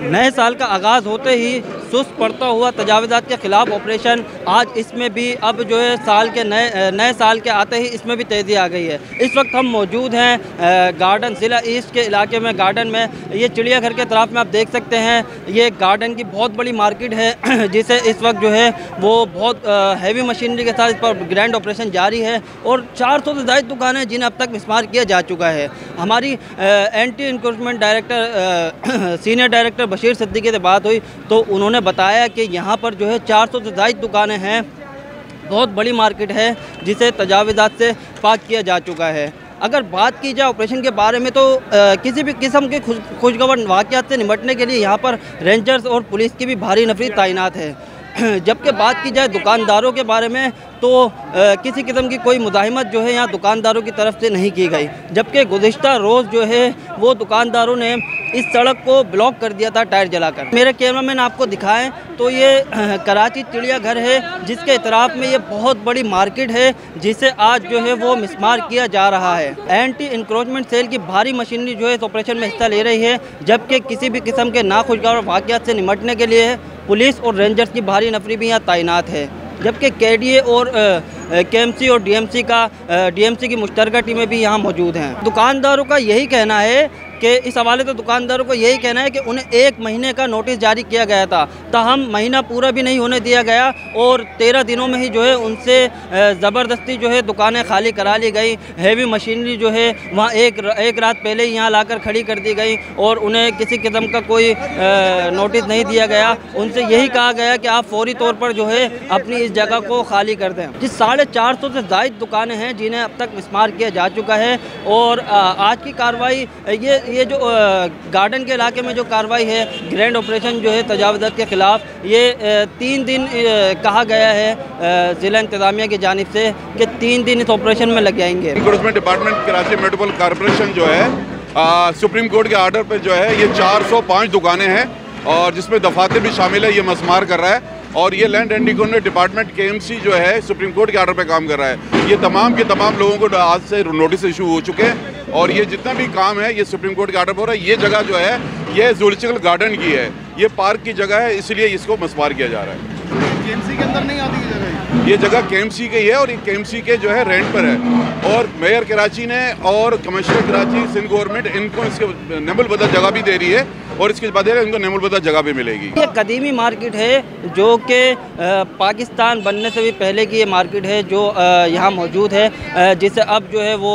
नए साल का आगाज़ होते ही सुस्त पड़ता हुआ तजावुज़ात के ख़िलाफ़ ऑपरेशन, आज इसमें भी अब जो है साल के नए साल के आते ही इसमें भी तेज़ी आ गई है। इस वक्त हम मौजूद हैं गार्डन ज़िला ईस्ट के इलाके में, गार्डन में। ये चिड़ियाघर के तरफ में आप देख सकते हैं, ये गार्डन की बहुत बड़ी मार्केट है जिसे इस वक्त जो है वो बहुत हैवी मशीनरी के साथ इस पर ग्रैंड ऑपरेशन जारी है और 400 से ज़ायद दुकानें जिन्हें अब तक मिसमार किया जा चुका है। हमारी anti encroachment director senior director Bashir Siddiqui से बात हुई तो उन्होंने बताया कि यहाँ पर जो है 400 से ज़ायद दुकानें हैं, बहुत बड़ी मार्केट है जिसे तजावुज़ात से पाक किया जा चुका है। अगर बात की जाए ऑपरेशन के बारे में तो किसी भी किस्म के खुशगवार वाक़यात से निपटने के लिए यहाँ पर रेंजर्स और पुलिस की भी भारी नफरी तैनात है। जबकि बात की जाए दुकानदारों के बारे में तो किसी किस्म की कोई मुज़ाहिमत जो है यहाँ दुकानदारों की तरफ से नहीं की गई, जबकि गुज़िश्ता रोज़ जो है वो दुकानदारों ने इस सड़क को ब्लॉक कर दिया था टायर जलाकर। मेरे कैमरामैन आपको दिखाएं तो ये कराची चिड़ियाघर है जिसके इतराफ़ में ये बहुत बड़ी मार्केट है जिसे आज जो है वो मिसमार किया जा रहा है। एंटी इंक्रोचमेंट सेल की भारी मशीनरी जो है इस ऑपरेशन में हिस्सा ले रही है, जबकि किसी भी किस्म के नाखुशगवार वाक़यात से निपटने के लिए पुलिस और रेंजर्स की भारी नफरी भी यहाँ तैनात है। जबकि केडीए और केएमसी और डीएमसी की मुश्तरका टीमें भी यहाँ मौजूद हैं। दुकानदारों का यही कहना है कि इस हवाले से दुकानदारों को यही कहना है कि उन्हें 1 महीने का नोटिस जारी किया गया था, ताहम महीना पूरा भी नहीं होने दिया गया और 13 दिनों में ही जो है उनसे ज़बरदस्ती जो है दुकानें खाली करा ली गई। हैवी मशीनरी जो है वहाँ एक रात पहले ही यहाँ लाकर खड़ी कर दी गई और उन्हें किसी किस्म का कोई नोटिस नहीं दिया गया। उनसे यही कहा गया कि आप फौरी तौर पर जो है अपनी इस जगह को खाली कर दें। जिस 450 से ज़ायद दुकानें हैं जिन्हें अब तक मिसमार किया जा चुका है और आज की कार्रवाई ये जो गार्डन के इलाके में जो कार्रवाई है ग्रैंड ऑपरेशन जो है तजावुज़ात के ख़िलाफ़, ये 3 दिन कहा गया है ज़िला इंतज़ामिया की जानिब से कि 3 दिन इस ऑपरेशन में लग जाएंगे। Enforcement department Karachi municipal corporation जो है सुप्रीम कोर्ट के आर्डर पर जो है ये 405 दुकानें हैं और जिसमें दफातर भी शामिल है, ये मसमार कर रहा है। और ये land and economic department KMC जो है सुप्रीम कोर्ट के आर्डर पे काम कर रहा है। ये तमाम के तमाम लोगों को आज से नोटिस इशू हो चुके हैं और ये जितना भी काम है ये सुप्रीम कोर्ट के आर्डर पर हो रहा है। ये जगह जो है ये ज़ूलॉजिकल गार्डन की है, ये पार्क की जगह है, इसलिए इसको मसमार किया जा रहा है। केएमसी के अंदर नहीं आती ये जगह केएमसी की है और ये केएमसी के जो है रेंट पर है और मेयर कराची ने और कमिश्नर कराची सिंध गवर्नमेंट इनको इसके नेमुल बदल जगह भी दे रही है और इसके बाद इनको नेमुल बदल जगह भी मिलेगी। ये कदीमी मार्केट है जो कि पाकिस्तान बनने से भी पहले की ये मार्केट है जो यहाँ मौजूद है, जिसे अब जो है वो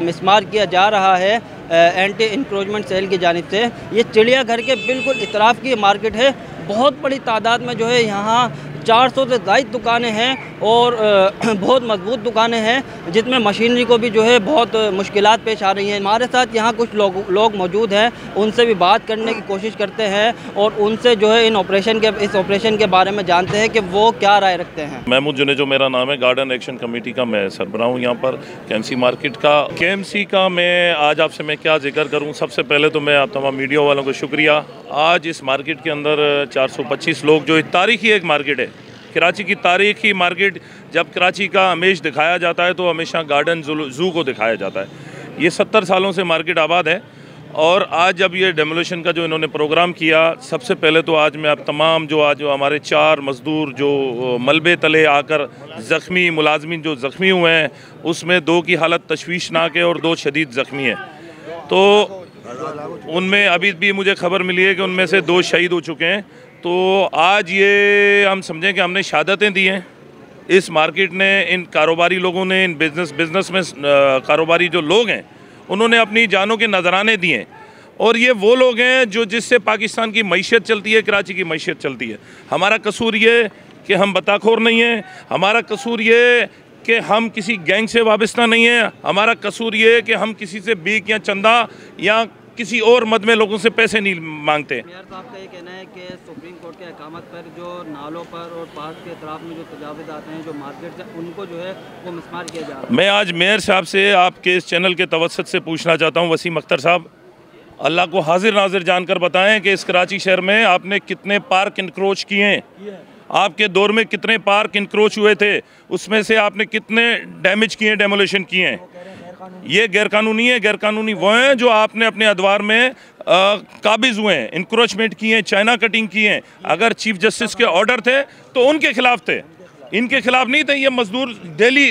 मिसमार किया जा रहा है एंटी इंक्रोचमेंट सेल की जानिब से। ये चिड़ियाघर के बिल्कुल इतराफ़ की मार्केट है, बहुत बड़ी तादाद में जो है यहाँ 400 से ज़ायद दुकानें हैं और बहुत मजबूत दुकानें हैं जिसमें मशीनरी को भी जो है बहुत मुश्किलात पेश आ रही हैं। हमारे साथ यहाँ कुछ लोग मौजूद हैं, उनसे भी बात करने की कोशिश करते हैं और उनसे जो है इस ऑपरेशन के बारे में जानते हैं कि वो क्या राय रखते हैं। महमूद जुनेजो मेरा नाम है, गार्डन एक्शन कमेटी का मैं सरबराह हूँ यहाँ पर केएमसी मार्केट का। केएमसी का मैं आज आपसे मैं क्या जिक्र करूँ, सबसे पहले तो मैं आप तमाम मीडिया वालों को शुक्रिया। आज इस मार्केट के अंदर 425 लोग, जो तारीखी एक मार्केट है, कराची की तारीखी मार्केट, जब कराची का हमेश दिखाया जाता है तो हमेशा गार्डन जू को दिखाया जाता है। ये 70 सालों से मार्केट आबाद है और आज जब ये डेमोलिशन का जो इन्होंने प्रोग्राम किया, सबसे पहले तो आज मैं आप तमाम जो हमारे 4 मज़दूर जो मलबे तले आकर ज़ख्मी मुलाजमीन जो ज़ख्मी हुए हैं, उसमें 2 की हालत तशवीशनाक है और 2 शदीद ज़ख्मी हैं। तो उनमें अभी भी मुझे खबर मिली है कि उनमें से 2 शहीद हो चुके हैं। तो आज ये हम समझें कि हमने शहादतें दी हैं इस मार्केट ने, इन कारोबारी लोगों ने, इन बिज़नेस में कारोबारी जो लोग हैं उन्होंने अपनी जानों के नजराने दिए हैं और ये वो लोग हैं जो जिससे पाकिस्तान की मईशत चलती है, कराची की मईशत चलती है। हमारा कसूर ये कि हम बताखोर नहीं हैं, हमारा कसूर ये कि हम किसी गैंग से वाबस्ता नहीं है, हमारा कसूर ये कि हम किसी से भीख या चंदा या किसी और मद में लोगों से पैसे नहीं मांगते। मेयर साहब का ये कहना है कि सुप्रीम कोर्ट के अहकाम पर जो नालों पर और पार्क के तरफ में जो तजावुज़ात हैं, जो मार्केट है, उनको जो है वो मिसमार किया जा रहा है। मैं आज मेयर साहब से आपके इस चैनल के तवस्सुत से पूछना चाहता हूँ, वसीम अख्तर साहब, अल्लाह को हाजिर नाजिर जानकर बताएं कि इस कराची शहर में आपने कितने पार्क इंक्रोच किए हैं, आपके दौर में कितने पार्क इंक्रोच हुए थे, उसमें से आपने कितने डैमेज किए, डेमोलिशन किए हैं। ये गैर कानूनी है। गैर कानूनी वो हैं जो आपने अपने अदवार में काबिज हुए हैं, इंक्रोचमेंट किए हैं, चाइना कटिंग किए हैं। अगर चीफ जस्टिस के ऑर्डर थे तो उनके खिलाफ थे, इनके खिलाफ नहीं थे। ये मजदूर डेली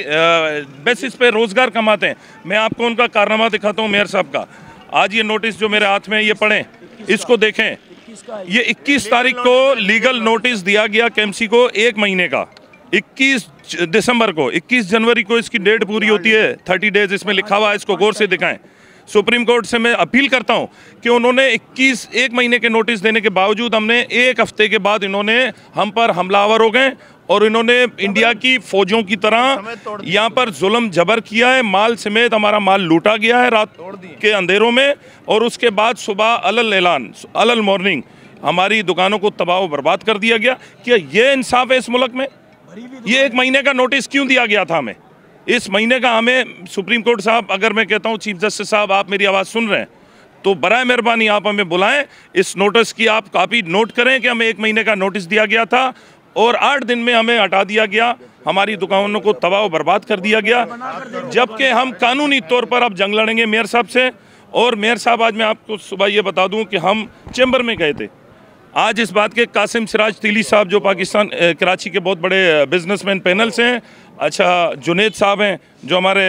बेसिस पे रोजगार कमाते हैं। मैं आपको उनका कारनामा दिखाता हूँ मेयर साहब का। आज ये नोटिस जो मेरे हाथ में है ये पढ़ें, इसको देखें। ये 21 तारीख को लीगल नोटिस दिया गया केएमसी को 1 महीने का। 21 दिसंबर को, 21 जनवरी को इसकी डेट पूरी होती है, 30 डेज इसमें लिखा हुआ है। इसको गौर से दिखाएं। सुप्रीम कोर्ट से मैं अपील करता हूं कि उन्होंने 1 महीने के नोटिस देने के बावजूद हमने 1 हफ्ते के बाद इन्होंने हम पर हमलावर हो गए और इन्होंने इंडिया की फौजों की तरह यहाँ पर जुल्म जबर किया है। माल समेत हमारा माल लूटा गया है रात के अंधेरों में, और उसके बाद सुबह अलल मॉर्निंग हमारी दुकानों को तबाह व बर्बाद कर दिया गया। क्या ये इंसाफ है इस मुल्क में? ये 1 महीने का नोटिस क्यों दिया गया था हमें? इस महीने का हमें सुप्रीम कोर्ट साहब, अगर मैं कहता हूँ चीफ जस्टिस साहब आप मेरी आवाज़ सुन रहे हैं तो बराए मेहरबानी आप हमें बुलाएं, इस नोटिस की आप कॉपी नोट करें कि हमें 1 महीने का नोटिस दिया गया था और 8 दिन में हमें हटा दिया गया, हमारी दुकानों को तबाह व बर्बाद कर दिया गया। जबकि हम कानूनी तौर पर अब जंग लड़ेंगे मेयर साहब से। और मेयर साहब, आज मैं आपको सुबह ये बता दूं कि हम चैम्बर में गए थे। आज इस बात के कासिम सिराज तीली साहब जो पाकिस्तान कराची के बहुत बड़े बिजनेसमैन पैनल से हैं, अच्छा जुनेद साहब हैं जो हमारे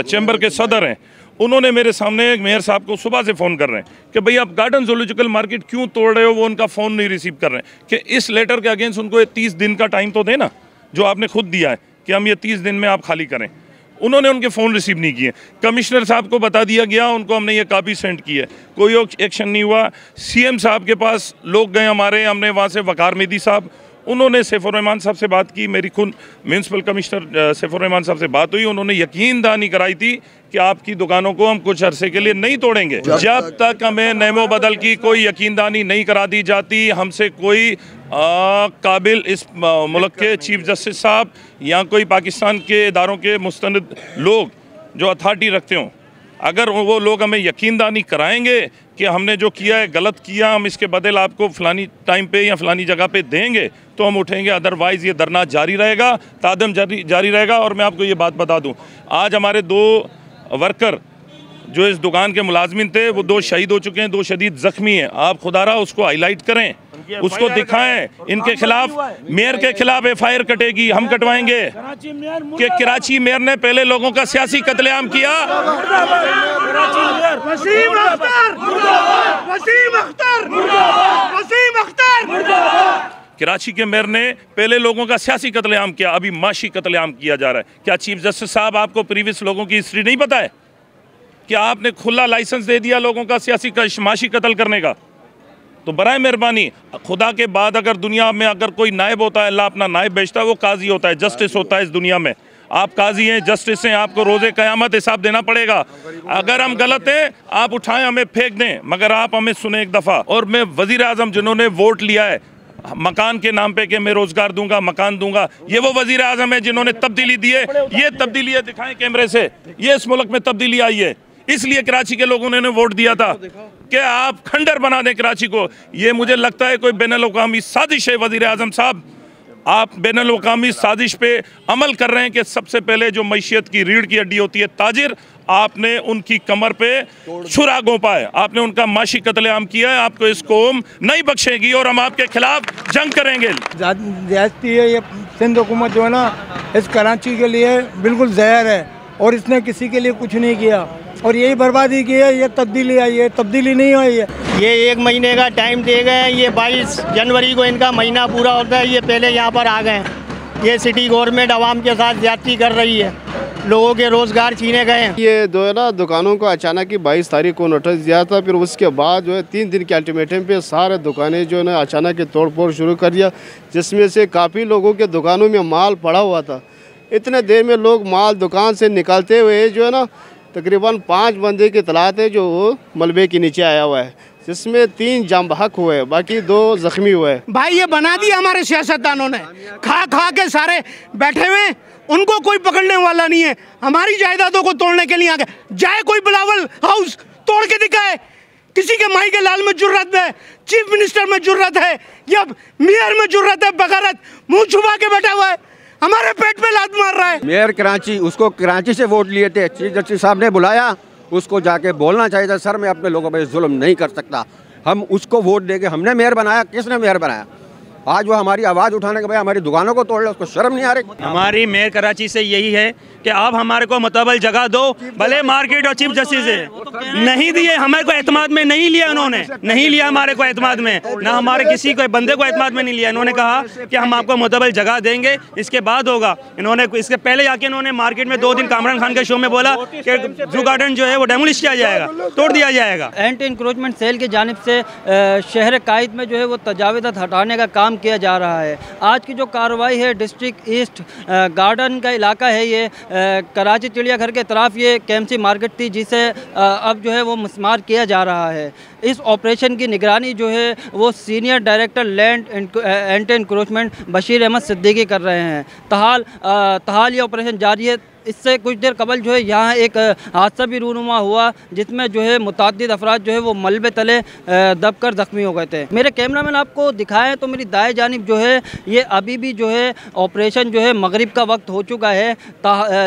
चैम्बर के सदर हैं, उन्होंने मेरे सामने मेयर साहब को सुबह से फ़ोन कर रहे हैं कि भई आप गार्डन ज़ूलॉजिकल मार्केट क्यों तोड़ रहे हो। वो उनका फ़ोन नहीं रिसीव कर रहे हैं कि इस लेटर के अगेंस्ट उनको 30 दिन का टाइम तो देना, जो आपने खुद दिया है कि हम ये 30 दिन में आप खाली करें। उन्होंने उनके फ़ोन रिसीव नहीं किए। कमिश्नर साहब को बता दिया गया, उनको हमने ये कॉपी सेंड की है, कोई एक्शन नहीं हुआ। सीएम साहब के पास लोग गए हमारे, हमने वहाँ से वकार मेदी साहब, उन्होंने सैफुर रहमान साहब से बात की, मेरी खुद म्यूनसिपल कमिश्नर सैफुर रहमान साहब से बात हुई। उन्होंने यकीन दहानी कराई थी कि आपकी दुकानों को हम कुछ अरसे के लिए नहीं तोड़ेंगे। जब तक हमें नेमो बदल की कोई यकीन दहानी नहीं करा दी जाती, हमसे कोई काबिल इस मुल्क के चीफ जस्टिस साहब या कोई पाकिस्तान के इदारों के मुस्तनद लोग जो अथॉरिटी रखते हों, अगर वो लोग हमें यकीन दहानी कराएंगे कि हमने जो किया है गलत किया, हम इसके बदल आपको फ़लानी टाइम पे या फ़लानी जगह पे देंगे, तो हम उठेंगे। अदरवाइज़ ये धरना जारी रहेगा, तादम जारी रहेगा। और मैं आपको ये बात बता दूं, आज हमारे 2 वर्कर जो इस दुकान के मुलाजमिन थे वो 2 शहीद हो चुके हैं, 2 शदीद ज़ख्मी हैं। आप खुदारा उसको हाईलाइट करें, उसको दिखाएं। इनके खिलाफ, मेयर के खिलाफ FIR कटेगी, हम कटवाएंगे कि कराची मेयर ने पहले लोगों का सियासी कत्लेआम किया। कराची के मेयर ने पहले लोगों का सियासी कत्लेआम किया, अभी माशी कत्लेआम किया जा रहा है। क्या चीफ जस्टिस साहब आपको प्रीवियस लोगों की हिस्ट्री नहीं पता है? क्या आपने खुला लाइसेंस दे दिया लोगों का सियासी माशी कत्ल करने का? तो बराए मेहरबानी, खुदा के बाद अगर दुनिया में अगर कोई नायब होता है, अल्लाह अपना नायब भेजता है, वो काजी होता है, जस्टिस होता है इस दुनिया में। आप काजी हैं, जस्टिस हैं, आपको रोज़े क़यामत हिसाब देना पड़ेगा। अगर हम गलत हैं आप उठाएं, हमें फेंक दें, मगर आप हमें सुने एक दफ़ा। और मैं वज़ीर आज़म जिन्होंने वोट लिया है मकान के नाम पे कि मैं रोज़गार दूंगा, मकान दूंगा, ये वो वज़ीर आज़म है जिन्होंने तब्दीली दी है। ये तब्दीली है, दिखाएं कैमरे से, ये इस मुल्क में तब्दीली आई है। इसलिए कराची के लोगों ने वोट दिया था कि आप खंडर बना दें कराची को। ये मुझे लगता है कोई बैनुल-अक़वामी साजिश है। वज़ीर आज़म साहब, आप बैनुल-अक़वामी साजिश पे अमल कर रहे हैं कि सबसे पहले जो मईशत की रीढ़ की हड्डी होती है ताजिर, आपने उनकी कमर पे छुरा गोंपा है, आपने उनका माशी कत्लेआम किया है। आपको इस कौम नहीं बख्शेगी और हम आपके खिलाफ जंग करेंगे। ज्यादती है ये सिंध हुकूमत जो है ना, इस कराची के लिए बिल्कुल जहर है और इसने किसी के लिए कुछ नहीं किया और यही बर्बादी की है। ये तब्दीली आई है, तब्दीली नहीं हुई है। ये 1 महीने का टाइम दे गए हैं, ये 22 जनवरी को इनका महीना पूरा होता है, ये पहले यहाँ पर आ गए हैं। ये सिटी गवर्नमेंट आवाम के साथ ज्यादती कर रही है, लोगों के रोज़गार छीने गए हैं। ये जो है ना दुकानों को अचानक ही 22 तारीख को नोटिस दिया था, फिर उसके बाद जो है 3 दिन के अल्टीमेटम पे सारे दुकानें जो है ना अचानक ही तोड़ फोड़ शुरू कर दिया, जिसमें से काफ़ी लोगों के दुकानों में माल पड़ा हुआ था। इतने देर में लोग माल दुकान से निकालते हुए जो है ना तकरीबन 5 बंदे की तलाश है जो मलबे के नीचे आया हुआ है, जिसमें 3 जाम बहक हुए, बाकी 2 जख्मी हुए। भाई ये बना दिया हमारे सियासतदानों ने, खा खा के सारे बैठे हुए, उनको कोई पकड़ने वाला नहीं है। हमारी जायदादों को तोड़ने के लिए आ गए। जाए कोई बिलावल हाउस तोड़ के दिखाए, किसी के माई के लाल में जुर्रत है, चीफ मिनिस्टर में जुर्रत है या मेयर में जुर्रत है, बगारत मुँह छुपा के बैठा हुआ है, हमारे पेट पे लात मार रहा है। मेयर कराची, उसको कराची से वोट लिए थे, चीफ जस्टिस साहब ने बुलाया, उसको जाके बोलना चाहिए था, सर मैं अपने लोगों पर जुल्म नहीं कर सकता। हम उसको वोट देके हमने मेयर बनाया, किसने मेयर बनाया? आज वो हमारी आवाज़ उठाने के भाई हमारी दुकानों को तोड़ ले, उसको शर्म नहीं आ रही। हमारी मेयर कराची से यही है कि आप हमारे को मुतबल जगह दो, भले मार्केट और चीफ जस्टिस है, नहीं दिए हमारे को एतमाद में, नहीं लिया उन्होंने, नहीं लिया हमारे को एतमाद में, ना हमारे किसी को बंदे को एतमाद में नहीं लिया। इन्होंने कहा कि हम आपको मुतबल जगह देंगे, इसके बाद होगा। इन्होंने इसके पहले जाके इन्होंने मार्केट में 2 दिन कामरान खान के शो में बोला कि जू गार्डन जो है वो डेमोलिश किया जाएगा, तोड़ दिया जाएगा। एंटी इंक्रोचमेंट सेल की जानिब से शहर कायद में जो है वो तजाविज़ात हटाने का काम किया जा रहा है। आज की जो कार्रवाई है, डिस्ट्रिक्ट ईस्ट गार्डन का इलाका है ये, कराची चिड़ियाघर के तरफ ये केएमसी मार्केट थी, जिसे अब जो है वो मस्मार किया जा रहा है। इस ऑपरेशन की निगरानी जो है वो senior director land anti encroachment Bashir Ahmed Siddiqui कर रहे हैं। तहाल ये ऑपरेशन जारी है। इससे कुछ देर कबल जो है यहाँ एक हादसा भी रूनुमा हुआ, जिसमें जो है मुतअद्दिद अफराद जो है वो मलबे तले दबकर ज़ख्मी हो गए थे। मेरे कैमरामैन आपको दिखाएं तो मेरी दाएं जानिब जो है ये अभी भी जो है ऑपरेशन जो है मगरिब का वक्त हो चुका है,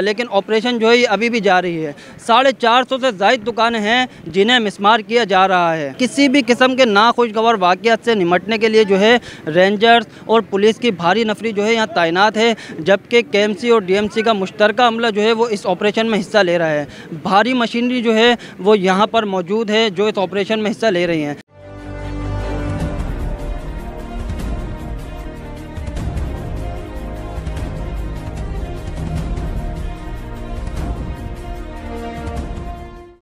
लेकिन ऑपरेशन जो है ये अभी भी जारी है। 450 से ज़ायद दुकानें हैं जिन्हें मिसमार किया जा रहा है। किसी भी किस्म के नाखुशगवार वाक़यात से निमटने के लिए जो है रेंजर्स और पुलिस की भारी नफरी जो है यहाँ तैनात है, जबकि केएमसी और डीएमसी का मुश्तरका अमला जो है वो इस ऑपरेशन में हिस्सा ले रहा है। भारी मशीनरी जो है वो यहाँ पर मौजूद है जो इस ऑपरेशन में हिस्सा ले रही हैं।